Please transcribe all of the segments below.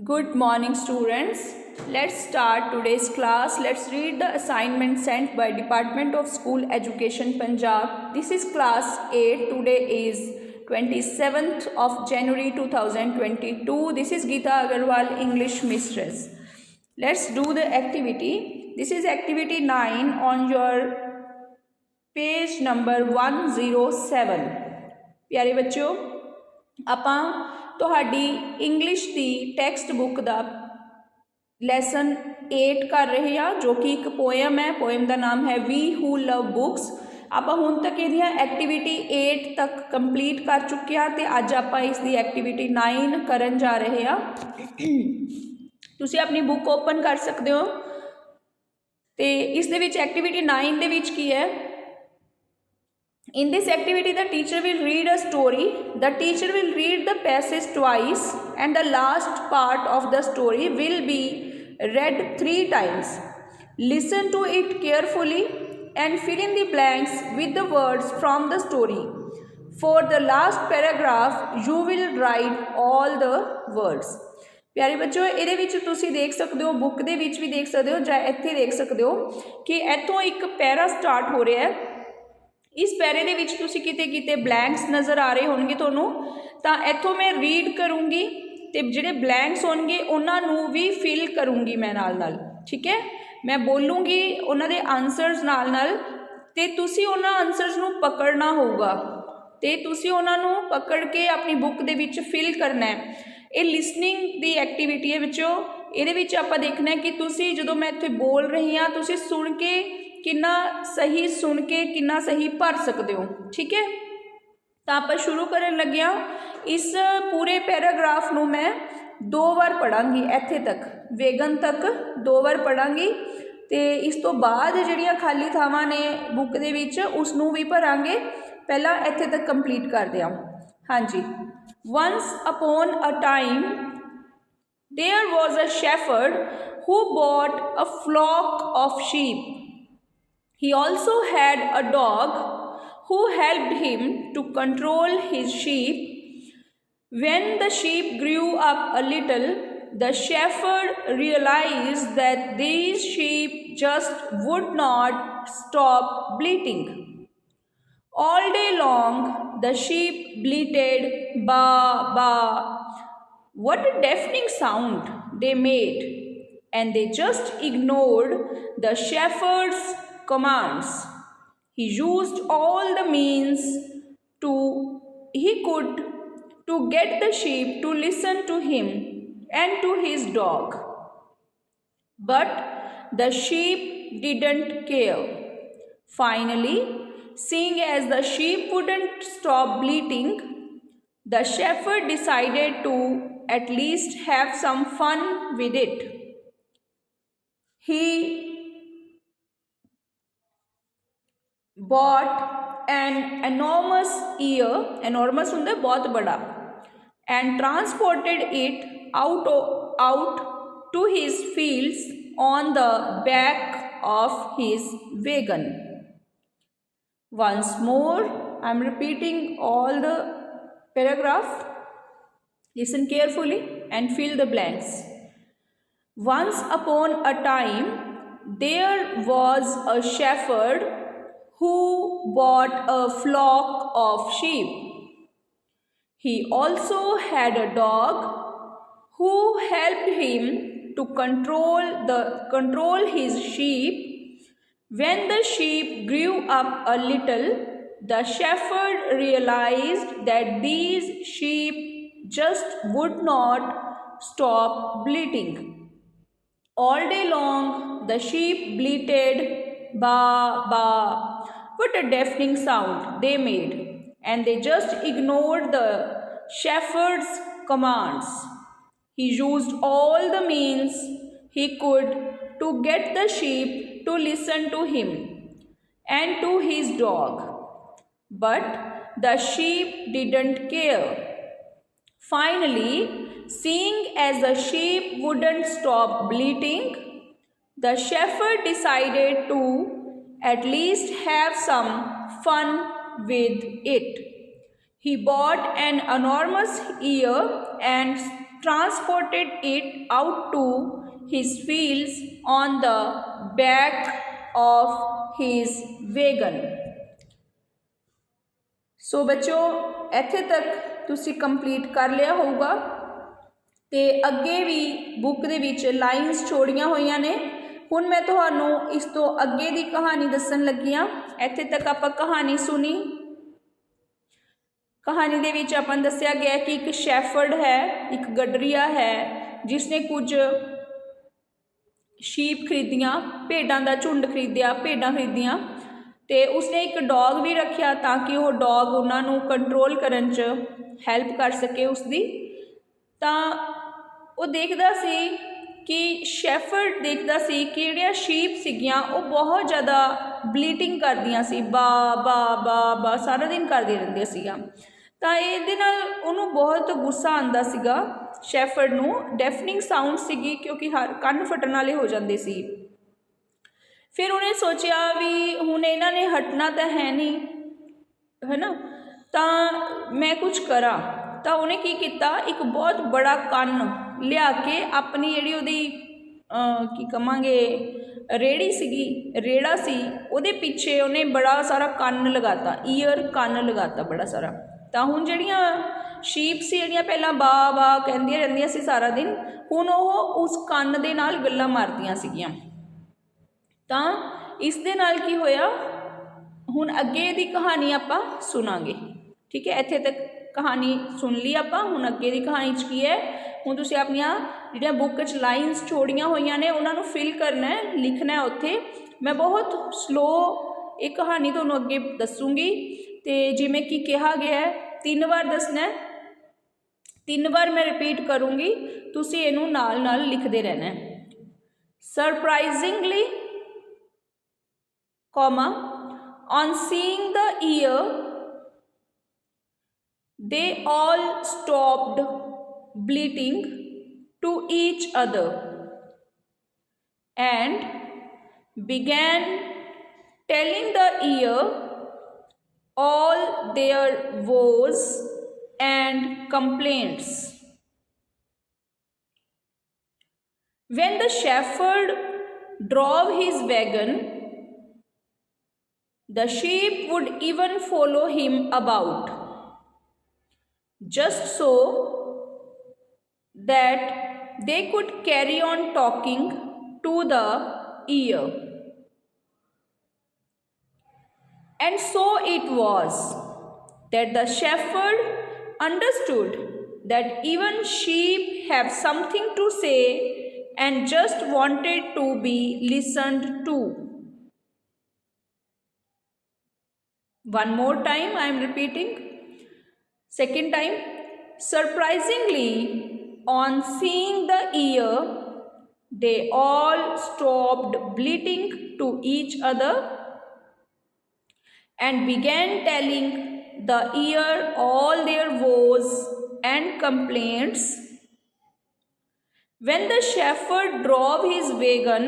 Good morning, students. Let's start today's class. Let's read the assignment sent by Department of School Education Punjab. This is class 8. Today is 27th of January 2022. This is Geeta Agarwal, English mistress. Let's do the activity. This is activity 9 on your page number 107. प्यारे बच्चों, ਆਪਾਂ ਤੁਹਾਡੀ English ਦੀ text book ਦਾ lesson 8 ਕਰ ਰਹੇ ਹਾਂ ਜੋ ਕਿ ਇੱਕ ਪੋਇਮ ਹੈ। ਪੋਇਮ ਦਾ ਨਾਮ ਹੈ ਵੀ ਹੂ ਲਵ ਬੁੱਕਸ। ਆਪਾਂ ਹੁਣ ਤੱਕ ਇਹਦੀਆਂ ਐਕਟੀਵਿਟੀ 8 ਤੱਕ ਕੰਪਲੀਟ ਕਰ ਚੁੱਕੇ ਹਾਂ ਅਤੇ ਅੱਜ ਆਪਾਂ ਇਸ ਦੀ ਐਕਟੀਵਿਟੀ 9 ਕਰਨ ਜਾ ਰਹੇ ਹਾਂ। ਤੁਸੀਂ ਆਪਣੀ ਬੁੱਕ ਓਪਨ ਕਰ ਸਕਦੇ ਹੋ ਅਤੇ ਇਸ ਦੇ ਵਿੱਚ ਐਕਟੀਵਿਟੀ 9 ਦੇ ਵਿੱਚ ਕੀ ਹੈ। In this activity, the teacher will read a story. The teacher will read the passage twice and the last part of the story will be read 3 times. Listen to it carefully and fill in the blanks with the words from the story. For the last paragraph, you will write all the words. ਪਿਆਰੇ ਬੱਚਿਓ, ਇਹਦੇ ਵਿੱਚ ਤੁਸੀਂ ਦੇਖ ਸਕਦੇ ਹੋ, book ਦੇ ਵਿੱਚ ਵੀ ਦੇਖ ਸਕਦੇ ਹੋ ਜਾਂ ਇੱਥੇ ਦੇਖ ਸਕਦੇ ਹੋ ਕਿ ਇੱਥੋਂ ਇੱਕ ਪੈਰਾ ਸਟਾਰਟ ਹੋ ਰਿਹਾ ਹੈ। इस पैरे ਦੇ ਵਿੱਚ ਤੁਸੀਂ ਕਿਤੇ ਕਿਤੇ ਬਲੈਂਕਸ ਨਜ਼ਰ ਆ ਰਹੇ ਹੋਣਗੇ ਤੁਹਾਨੂੰ, ਤਾਂ ਇੱਥੋਂ ਮੈਂ ਰੀਡ ਕਰੂੰਗੀ ਅਤੇ ਜਿਹੜੇ ਬਲੈਂਕਸ ਹੋਣਗੇ ਉਹਨਾਂ ਨੂੰ ਵੀ ਫਿਲ ਕਰੂੰਗੀ ਮੈਂ ਨਾਲ ਠੀਕ ਹੈ। ਮੈਂ ਬੋਲੂੰਗੀ ਉਹਨਾਂ ਦੇ ਆਨਸਰਸ ਨਾਲ ਅਤੇ ਤੁਸੀਂ ਉਹਨਾਂ ਆਨਸਰਸ ਨੂੰ ਪਕੜਨਾ ਹੋਊਗਾ ਅਤੇ ਤੁਸੀਂ ਉਹਨਾਂ ਨੂੰ ਪਕੜ ਕੇ ਆਪਣੀ ਬੁੱਕ ਦੇ ਵਿੱਚ ਫਿਲ ਕਰਨਾ ਹੈ। ਇਹ ਲਿਸਨਿੰਗ ਦੀ ਐਕਟੀਵਿਟੀ ਹੈ ਵਿੱਚੋਂ। ਇਹਦੇ ਵਿੱਚ ਆਪਾਂ ਦੇਖਣਾ ਕਿ ਤੁਸੀਂ ਜਦੋਂ ਮੈਂ ਇੱਥੇ ਬੋਲ ਰਹੀ ਹਾਂ ਤੁਸੀਂ ਸੁਣ ਕੇ ਕਿੰਨਾ ਸਹੀ ਸੁਣ ਕੇ ਕਿੰਨਾ ਸਹੀ ਭਰ ਸਕਦੇ ਹੋ, ਠੀਕ ਹੈ। ਤਾਂ ਆਪਾਂ ਸ਼ੁਰੂ ਕਰਨ ਲੱਗਿਆ। ਇਸ ਪੂਰੇ ਪੈਰਾਗ੍ਰਾਫ ਨੂੰ ਮੈਂ 2 ਵਾਰ ਪੜ੍ਹਾਂਗੀ, ਇੱਥੇ ਤੱਕ ਵੇਗਨ ਤੱਕ 2 ਵਾਰ ਪੜ੍ਹਾਂਗੀ ਅਤੇ ਇਸ ਤੋਂ ਬਾਅਦ ਜਿਹੜੀਆਂ ਖਾਲੀ ਥਾਵਾਂ ਨੇ ਬੁੱਕ ਦੇ ਵਿੱਚ ਉਸ ਨੂੰ ਵੀ ਭਰਾਂਗੇ। ਪਹਿਲਾਂ ਇੱਥੇ ਤੱਕ ਕੰਪਲੀਟ ਕਰਦੇ ਹਾਂ। ਹਾਂਜੀ। Once upon a time there was a shepherd who bought a flock of sheep. He also had a dog who helped him to control his sheep. When the sheep grew up a little, the shepherd realized that these sheep just would not stop bleating. All day long, the sheep bleated, "Ba, ba." What a deafening sound they made, and they just ignored the shepherd's commands. He used all the means he could to get the sheep to listen to him and to his dog. But the sheep didn't care. Finally, seeing as the sheep wouldn't stop bleating, the shepherd decided to at least have some fun with it. He bought an enormous ear, enormous ਹੁੰਦਾ ਬਹੁਤ ਬੜਾ, and transported it out to his fields on the back of his wagon. Once more, I am repeating all the paragraph. Listen carefully and fill the blanks. Once upon a time, there was a shepherd who bought a flock of sheep. He also had a dog who helped him to control his sheep. When the sheep grew up a little, the shepherd realized that these sheep just would not stop bleating. All day long, the sheep bleated, "Ba, ba." What a deafening sound they made, and they just ignored the shepherd's commands. He used all the means he could to get the sheep to listen to him and to his dog. But the sheep didn't care. Finally, seeing as the sheep wouldn't stop bleating, the shepherd decided to at least have some fun with it. He bought an enormous ear and transported it out to his fields on the back of his wagon. सो बच्चों ਇੱਥੇ तक ਤੁਸੀਂ complete ਕਰ ਲਿਆ ਹੋਊਗਾ ਤੇ ਅੱਗੇ ਵੀ book ਦੇ ਵਿੱਚ ਲਾਈਨਸ ਛੋੜੀਆਂ ਹੋਈਆਂ ਨੇ। ਹੁਣ ਮੈਂ ਤੁਹਾਨੂੰ ਇਸ ਤੋਂ ਅੱਗੇ ਦੀ ਕਹਾਣੀ ਦੱਸਣ ਲੱਗੀ ਹਾਂ। ਇੱਥੇ ਤੱਕ ਆਪਾਂ ਕਹਾਣੀ ਸੁਣੀ। ਕਹਾਣੀ ਦੇ ਵਿੱਚ ਆਪਾਂ ਨੂੰ ਦੱਸਿਆ ਗਿਆ ਕਿ ਇੱਕ ਸ਼ੈਫਰਡ ਹੈ, ਇੱਕ ਗਡਰੀਆ ਹੈ ਜਿਸਨੇ ਕੁਝ ਸ਼ੀਪ ਖਰੀਦੀਆਂ, ਭੇਡਾਂ ਦਾ ਝੁੰਡ ਖਰੀਦਿਆ, ਭੇਡਾਂ ਖਰੀਦੀਆਂ ਤੇ ਉਸਨੇ ਇੱਕ ਡੌਗ ਵੀ ਰੱਖਿਆ ਤਾਂ ਕਿ ਉਹ ਡੌਗ ਉਹਨਾਂ ਨੂੰ ਕੰਟਰੋਲ ਕਰਨ 'ਚ ਹੈਲਪ ਕਰ ਸਕੇ ਉਸਦੀ। ਤਾਂ ਉਹ ਦੇਖਦਾ ਸੀ ਕਿ ਸ਼ੈਫਰਡ ਦੇਖਦਾ ਸੀ ਕਿ ਜਿਹੜੀਆਂ ਸ਼ੀਪ ਸੀਗੀਆਂ ਉਹ ਬਹੁਤ ਜ਼ਿਆਦਾ ਬਲੀਟਿੰਗ ਕਰਦੀਆਂ ਸੀ, ਬਾ ਬਾ ਬਾ ਬਾ ਸਾਰਾ ਦਿਨ ਕਰਦੀਆਂ ਰਹਿੰਦੀਆਂ ਸੀਗੀਆਂ। ਤਾਂ ਇਹਦੇ ਨਾਲ ਉਹਨੂੰ ਬਹੁਤ ਗੁੱਸਾ ਆਉਂਦਾ ਸੀਗਾ ਸ਼ੈਫਰਡ ਨੂੰ। ਡੈਫਨਿੰਗ ਸਾਊਂਡ ਸੀਗੀ ਕਿਉਂਕਿ ਹਰ ਕੰਨ ਫਟਣ ਵਾਲੇ ਹੋ ਜਾਂਦੇ ਸੀ। ਫਿਰ ਉਹਨੇ ਸੋਚਿਆ ਵੀ ਹੁਣ ਇਹਨਾਂ ਨੇ ਹਟਣਾ ਤਾਂ ਹੈ ਨਹੀਂ, ਹੈ ਨਾ, ਤਾਂ ਮੈਂ ਕੁਝ ਕਰਾਂ। ਤਾਂ ਉਹਨੇ ਕੀ ਕੀਤਾ, ਇੱਕ ਬਹੁਤ ਬੜਾ ਕੰਨ ਲਿਆ ਕੇ ਆਪਣੀ ਜਿਹੜੀ ਉਹਦੀ ਕੀ ਕਹਾਂਗੇ ਰੇੜੀ ਸੀਗੀ, ਰੇੜਾ ਸੀ, ਉਹਦੇ ਪਿੱਛੇ ਉਹਨੇ ਬੜਾ ਸਾਰਾ ਕੰਨ ਲਗਾਤਾ, ਈਅਰ ਕੰਨ ਲਗਾਤਾ ਬੜਾ ਸਾਰਾ। ਤਾਂ ਹੁਣ ਜਿਹੜੀਆਂ ਸ਼ੀਪ ਸੀ ਜਿਹੜੀਆਂ ਪਹਿਲਾਂ ਬਾ ਬਾ ਕਹਿੰਦੀਆਂ ਰਹਿੰਦੀਆਂ ਸੀ ਸਾਰਾ ਦਿਨ, ਹੁਣ ਉਹ ਉਸ ਕੰਨ ਦੇ ਨਾਲ ਗੱਲਾਂ ਮਾਰਦੀਆਂ ਸੀਗੀਆਂ। ਤਾਂ ਇਸ ਦੇ ਨਾਲ ਕੀ ਹੋਇਆ, ਹੁਣ ਅੱਗੇ ਦੀ ਕਹਾਣੀ ਆਪਾਂ ਸੁਣਾਂਗੇ। ਠੀਕ ਹੈ, ਇੱਥੇ ਤੱਕ ਕਹਾਣੀ ਸੁਣ ਲਈ ਆਪਾਂ। ਹੁਣ ਅੱਗੇ ਦੀ ਕਹਾਣੀ 'ਚ ਕੀ ਹੈ, ਹੁਣ ਤੁਸੀਂ ਆਪਣੀਆਂ ਜਿਹੜੀਆਂ ਬੁੱਕ 'ਚ ਲਾਈਨਸ ਛੋੜੀਆਂ ਹੋਈਆਂ ਨੇ ਉਹਨਾਂ ਨੂੰ ਫਿਲ ਕਰਨਾ ਹੈ, ਲਿਖਣਾ ਹੈ ਉੱਥੇ। ਮੈਂ ਬਹੁਤ ਸਲੋ ਇਹ ਕਹਾਣੀ ਤੁਹਾਨੂੰ ਅੱਗੇ ਦੱਸੂਗੀ ਤੇ ਜਿਵੇਂ ਕਿ ਕਿਹਾ ਗਿਆ ਹੈ 3 ਵਾਰ ਦੱਸਣਾ ਹੈ, 3 ਵਾਰ ਮੈਂ ਰਿਪੀਟ ਕਰੂੰਗੀ, ਤੁਸੀਂ ਇਹਨੂੰ ਨਾਲ ਨਾਲ ਲਿਖਦੇ ਰਹਿਣਾ ਹੈ। Surprisingly, comma, on seeing the ear they all stopped bleating to each other and began telling the ear all their woes and complaints. When the shepherd drove his wagon, the sheep would even follow him about, just so that they could carry on talking to the ear. And so it was that the shepherd understood that even sheep have something to say and just wanted to be listened to. One more time, I am repeating. Second time. Surprisingly, on seeing the ear, they all stopped bleating to each other and began telling the ear all their woes and complaints. When the shepherd drove his wagon,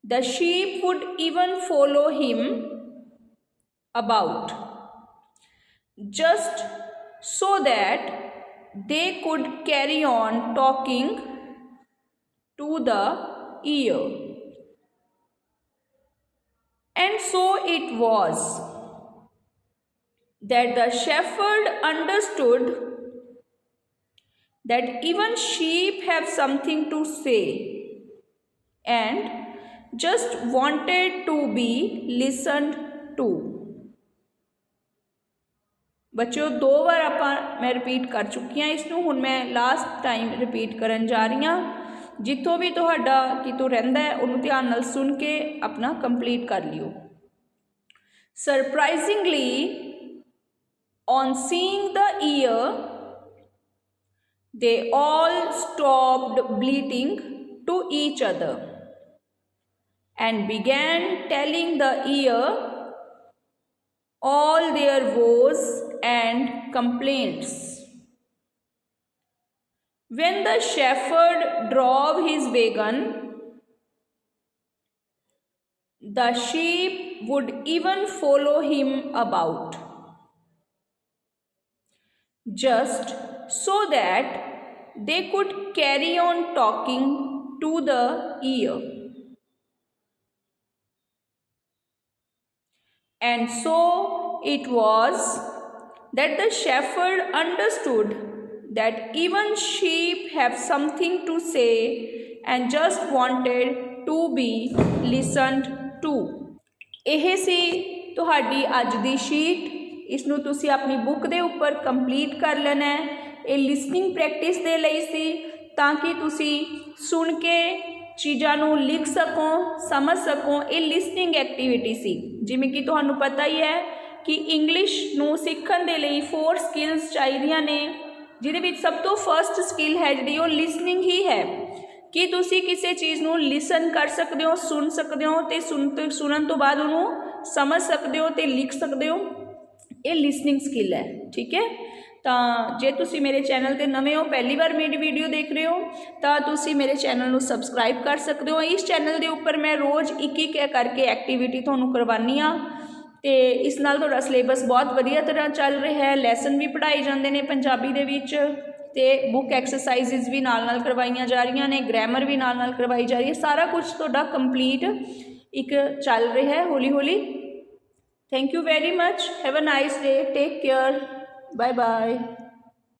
the sheep would even follow him about, just so that they could carry on talking to the ear. And so it was that the shepherd understood that even sheep have something to say and just wanted to be listened to. बच्चों 2 बार ਆਪਾਂ मैं repeat कर चुकी हाँ इसनूं, हुण मैं last time repeat करन जा रही हाँ। जितों भी तुहाडा कितों रहिंदा है उहनूं ध्यान नाल सुन के अपना कंप्लीट कर लिओ। Surprisingly, on seeing the ear, they all stopped bleating to each other and began telling the ear all their woes and complaints. When the shepherd drove his wagon, the sheep would even follow him about, just so that they could carry on talking to the ear. And so it was that the shepherd understood that even sheep have something to say and just wanted to be listened to. ਇਹ ਸੀ ਤੁਹਾਡੀ ਅੱਜ ਦੀ sheet. ਇਸ ਨੂੰ ਤੁਸੀਂ ਆਪਣੀ book ਦੇ ਉੱਪਰ complete ਕਰ ਲੈਣਾ ਹੈ। ਇਹ ਲਿਸਨਿੰਗ ਪ੍ਰੈਕਟਿਸ ਦੇ ਲਈ ਸੀ ਤਾਂ ਕਿ ਤੁਸੀਂ ਸੁਣ ਕੇ ਚੀਜ਼ਾਂ ਨੂੰ ਲਿਖ ਸਕੋ, ਸਮਝ ਸਕੋ। ਇਹ ਲਿਸਨਿੰਗ ਐਕਟੀਵਿਟੀ ਸੀ। ਜਿਵੇਂ ਕਿ ਤੁਹਾਨੂੰ ਪਤਾ ਹੀ ਹੈ ਕਿ ਇੰਗਲਿਸ਼ ਨੂੰ ਸਿੱਖਣ ਦੇ ਲਈ 4 ਸਕਿੱਲਸ ਚਾਹੀਦੀਆਂ ਨੇ, ਜਿਹਦੇ ਵਿੱਚ ਸਭ ਤੋਂ ਫਸਟ ਸਕਿੱਲ ਹੈ ਜਿਹੜੀ ਉਹ ਲਿਸਨਿੰਗ ਹੀ ਹੈ ਕਿ ਤੁਸੀਂ ਕਿਸੇ ਚੀਜ਼ ਨੂੰ ਲਿਸਨ ਕਰ ਸਕਦੇ ਹੋ, ਸੁਣ ਸਕਦੇ ਹੋ ਅਤੇ ਸੁਣਨ ਤੋਂ ਬਾਅਦ ਉਹਨੂੰ ਸਮਝ ਸਕਦੇ ਹੋ ਅਤੇ ਲਿਖ ਸਕਦੇ ਹੋ। ਇਹ ਲਿਸਨਿੰਗ ਸਕਿੱਲ ਹੈ, ਠੀਕ ਹੈ। ਤਾਂ ਜੇ ਤੁਸੀਂ ਮੇਰੇ ਚੈਨਲ 'ਤੇ ਨਵੇਂ ਹੋ, ਪਹਿਲੀ ਵਾਰ ਮੇਰੀ ਵੀਡੀਓ ਦੇਖ ਰਹੇ ਹੋ, ਤਾਂ ਤੁਸੀਂ ਮੇਰੇ ਚੈਨਲ ਨੂੰ ਸਬਸਕ੍ਰਾਈਬ ਕਰ ਸਕਦੇ ਹੋ। ਇਸ ਚੈਨਲ ਦੇ ਉੱਪਰ ਮੈਂ ਰੋਜ਼ ਇੱਕ ਕਰਕੇ ਐਕਟੀਵਿਟੀ ਤੁਹਾਨੂੰ ਕਰਵਾਉਂਦੀ ਹਾਂ ਅਤੇ ਇਸ ਨਾਲ ਤੁਹਾਡਾ ਸਿਲੇਬਸ ਬਹੁਤ ਵਧੀਆ ਤਰ੍ਹਾਂ ਚੱਲ ਰਿਹਾ ਹੈ। ਲੈਸਨ ਵੀ ਪੜ੍ਹਾਏ ਜਾਂਦੇ ਨੇ ਪੰਜਾਬੀ ਦੇ ਵਿੱਚ ਅਤੇ ਬੁੱਕ ਐਕਸਰਸਾਈਜ਼ਿਜ਼ ਵੀ ਨਾਲ ਕਰਵਾਈਆਂ ਜਾ ਰਹੀਆਂ ਨੇ, ਗ੍ਰਾਮਰ ਵੀ ਨਾਲ ਕਰਵਾਈ ਜਾ ਰਹੀ ਹੈ। ਸਾਰਾ ਕੁਝ ਤੁਹਾਡਾ ਕੰਪਲੀਟ ਇੱਕ ਚੱਲ ਰਿਹਾ ਹੈ ਹੌਲੀ ਹੌਲੀ। Thank you very much. Have a nice day. Take care. Bye bye.